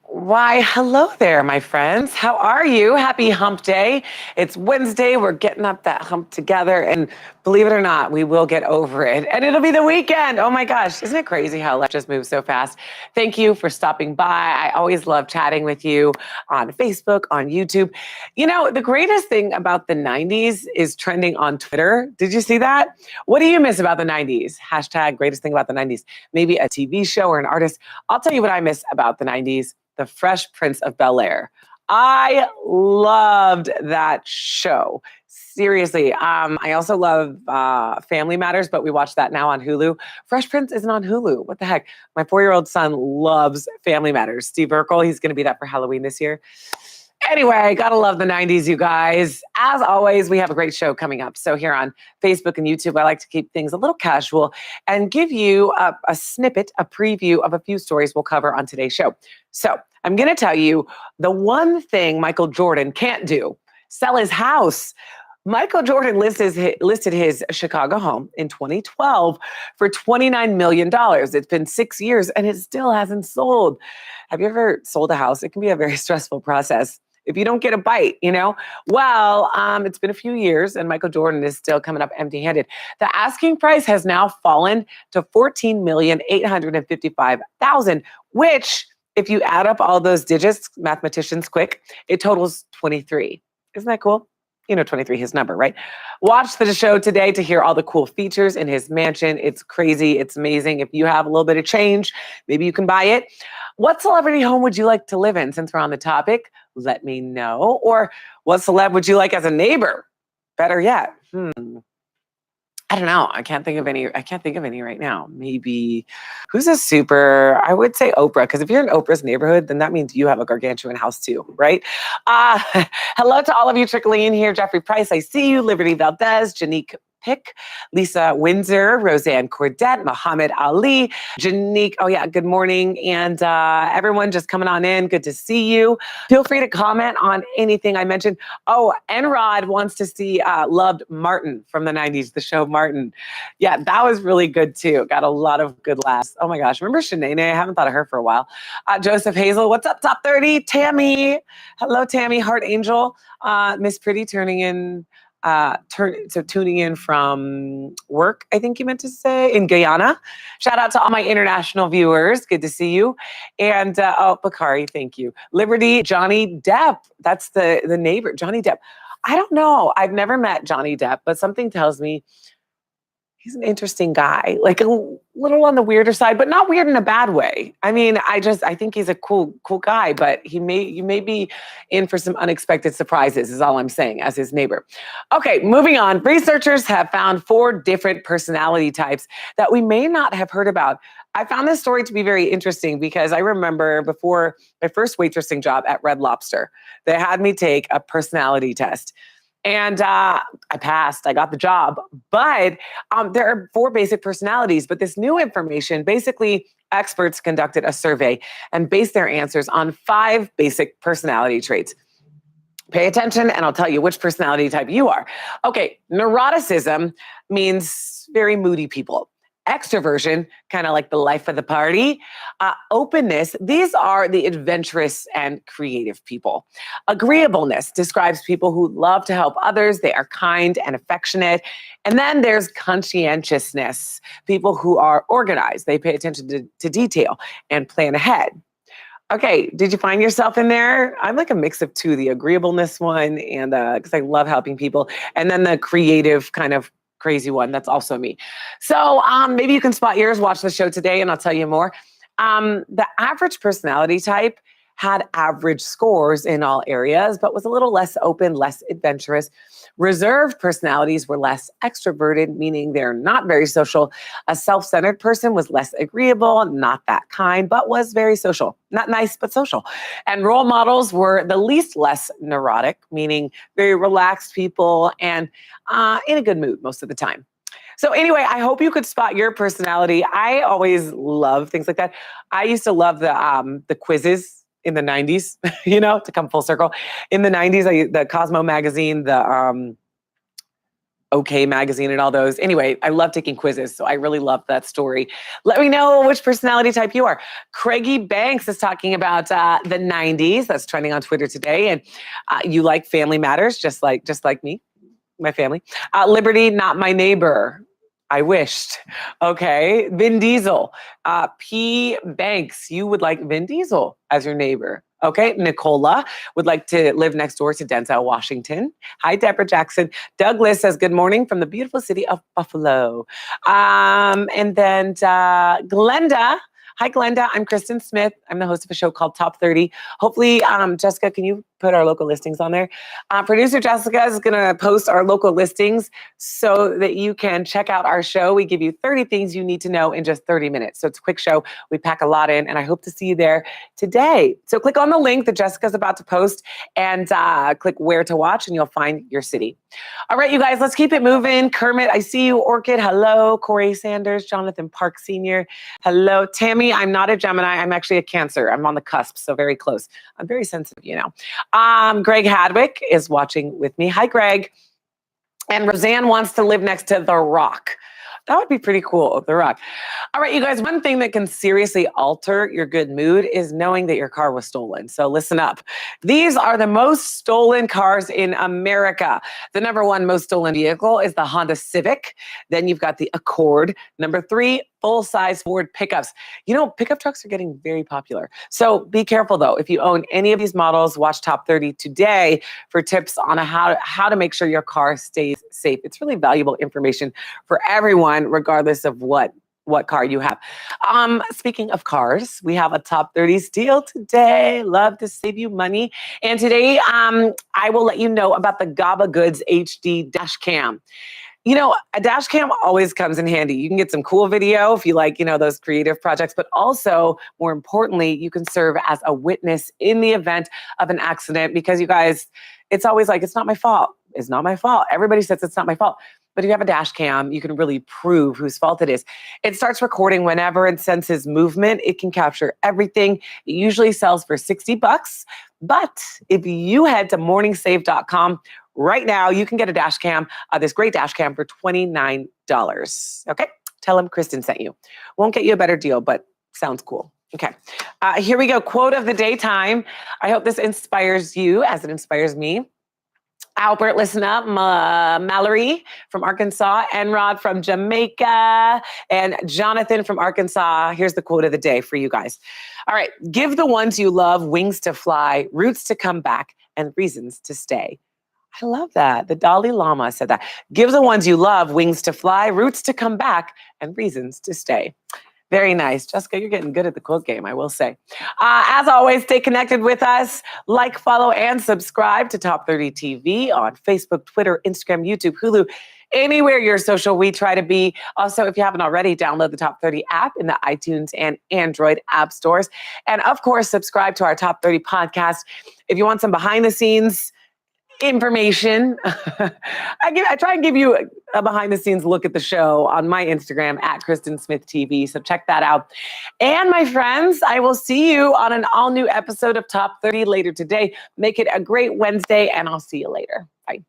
Why, hello there, my friends. How are you? Happy hump day. It's Wednesday. We're getting up that hump together. And believe it or not, we will get over it. And it'll be the weekend. Oh my gosh. Isn't it crazy how life just moves so fast? Thank you for stopping by. I always love chatting with you on Facebook, on YouTube. You know, the greatest thing about the 90s is trending on Twitter. Did you see that? What do you miss about the 90s? Hashtag greatest thing about the 90s. Maybe a TV show or an artist. I'll tell you what I miss about the 90s. The Fresh Prince of Bel-Air. I loved that show. Seriously. I also love Family Matters, but we watch that now on Hulu. Fresh Prince isn't on Hulu. What the heck? My 4-year-old son loves Family Matters. Steve Urkel, he's going to be that for Halloween this year. Anyway, gotta love the 90s, you guys. As always, we have a great show coming up. So here on Facebook and YouTube, I like to keep things a little casual and give you a snippet, a preview of a few stories we'll cover on today's show. So I'm gonna tell you the one thing Michael Jordan can't do, sell his house. Michael Jordan listed his Chicago home in 2012 for $29 million. It's been 6 years and it still hasn't sold. Have you ever sold a house? It can be a very stressful process if you don't get a bite, you know? Well, it's been a few years and Michael Jordan is still coming up empty-handed. The asking price has now fallen to $14,855,000, which, if you add up all those digits, mathematicians quick, it totals 23. Isn't that cool? You know 23, his number, right? Watch the show today to hear all the cool features in his mansion. It's crazy. It's amazing. If you have a little bit of change, maybe you can buy it. What celebrity home would you like to live in? Since we're on the topic, let me know. Or what celeb would you like as a neighbor? Better yet. I don't know. I can't think of any right now. Maybe who's a super, I would say Oprah, because if you're in Oprah's neighborhood, then that means you have a gargantuan house too, right? Uh, Hello to all of you trickling in here. Jeffrey Price, I see you. Liberty Valdez, Janique Pick, Lisa Windsor, Roseanne Cordet, Muhammad Ali, Janique. Oh yeah, good morning. And everyone just coming on in. Good to see you. Feel free to comment on anything I mentioned. Oh, Enrod wants to see loved Martin from the 90s, the show Martin. Yeah, that was really good too. Got a lot of good laughs. Oh my gosh. Remember Shanae? I haven't thought of her for a while. Joseph Hazel, what's up, top 30? Tammy. Hello, Tammy. Heart Angel. Miss Pretty tuning in from work, I think you meant to say, in Guyana. Shout out to all my international viewers. Good to see you. And Bakari, thank you. Liberty, Johnny Depp. That's the neighbor, Johnny Depp. I don't know. I've never met Johnny Depp, but something tells me he's an interesting guy, like a little on the weirder side, but not weird in a bad way. I mean, I think he's a cool guy, but you may be in for some unexpected surprises is all I'm saying as his neighbor. Okay, moving on. Researchers have found 4 different personality types that we may not have heard about. I found this story to be very interesting because I remember before my first waitressing job at Red Lobster, they had me take a personality test. And I passed, I got the job, but there are 4 basic personalities. But this new information, basically experts conducted a survey and based their answers on 5 basic personality traits. Pay attention and I'll tell you which personality type you are. Okay, neuroticism means very moody people. Extroversion, kind of like the life of the party. Openness, these are the adventurous and creative people. Agreeableness describes people who love to help others. They are kind and affectionate. And then there's conscientiousness, people who are organized. They pay attention to detail and plan ahead. Okay, did you find yourself in there? I'm like a mix of 2, the agreeableness one and because I love helping people, and then the creative kind of crazy one. That's also me. So maybe you can spot yours, watch the show today, and I'll tell you more. The average personality type had average scores in all areas, but was a little less open, less adventurous. Reserved personalities were less extroverted, meaning they're not very social. A self-centered person was less agreeable, not that kind, but was very social. Not nice, but social. And role models were the least less neurotic, meaning very relaxed people and in a good mood most of the time. So anyway, I hope you could spot your personality. I always love things like that. I used to love the quizzes in the 90s, to come full circle. In the 90s, the Cosmo magazine, OK Magazine and all those. Anyway, I love taking quizzes, so I really love that story. Let me know which personality type you are. Craigie Banks is talking about the 90s. That's trending on Twitter today. And you like Family Matters, just like me, my family. Liberty, not my neighbor. I wished. Okay. Vin Diesel. P. Banks, you would like Vin Diesel as your neighbor. Okay. Nicola would like to live next door to Denzel Washington. Hi, Deborah Jackson. Douglas says, good morning from the beautiful city of Buffalo. And then Glenda. Hi, Glenda. I'm Kristin Smith. I'm the host of a show called Top 30. Hopefully, Jessica, can you put our local listings on there? Producer Jessica is going to post our local listings so that you can check out our show. We give you 30 things you need to know in just 30 minutes. So it's a quick show. We pack a lot in, and I hope to see you there today. So click on the link that Jessica's about to post and click where to watch, and you'll find your city. All right, you guys, let's keep it moving. Kermit, I see you. Orchid, hello. Corey Sanders, Jonathan Park Sr., hello. Tammy, I'm not a Gemini. I'm actually a Cancer. I'm on the cusp, so very close. I'm very sensitive, you know. Greg Hadwick is watching with me. Hi, Greg. And Roseanne wants to live next to The Rock. That would be pretty cool, The Rock. All right, you guys, one thing that can seriously alter your good mood is knowing that your car was stolen. So listen up. These are the most stolen cars in America. The number one most stolen vehicle is the Honda Civic. Then you've got the Accord. Number 3, full-size Ford pickups. You know, pickup trucks are getting very popular. So be careful, though. If you own any of these models, watch Top 30 today for tips on how to make sure your car stays safe. It's really valuable information for everyone, regardless of what car you have. Speaking of cars, we have a Top 30 steal today. Love to save you money. And today, I will let you know about the Gaba Goods HD dash cam. You know, a dash cam always comes in handy. You can get some cool video if you like, you know, those creative projects, but also, more importantly, you can serve as a witness in the event of an accident because you guys, it's always like, it's not my fault. It's not my fault. Everybody says it's not my fault. But if you have a dash cam, you can really prove whose fault it is. It starts recording whenever it senses movement. It can capture everything. It usually sells for $60. But if you head to morningsave.com right now, you can get a dash cam, this great dash cam for $29. Okay? Tell them Kristin sent you. Won't get you a better deal, but sounds cool. Okay. Here we go. Quote of the day time. I hope this inspires you as it inspires me. Albert, listen up. Mallory from Arkansas, Enrod from Jamaica, and Jonathan from Arkansas. Here's the quote of the day for you guys. All right. Give the ones you love wings to fly, roots to come back, and reasons to stay. I love that. The Dalai Lama said that. Give the ones you love wings to fly, roots to come back, and reasons to stay. Very nice. Jessica, you're getting good at the quote game, I will say. As always, stay connected with us. Like, follow, and subscribe to Top 30 TV on Facebook, Twitter, Instagram, YouTube, Hulu, anywhere your social we try to be. Also, if you haven't already, download the Top 30 app in the iTunes and Android app stores. And of course, subscribe to our Top 30 podcast. If you want some behind the scenes information, I try and give you a behind the scenes look at the show on my Instagram at Kristin Smith TV. So check that out. And my friends, I will see you on an all new episode of Top 30 later today. Make it a great Wednesday, and I'll see you later. Bye.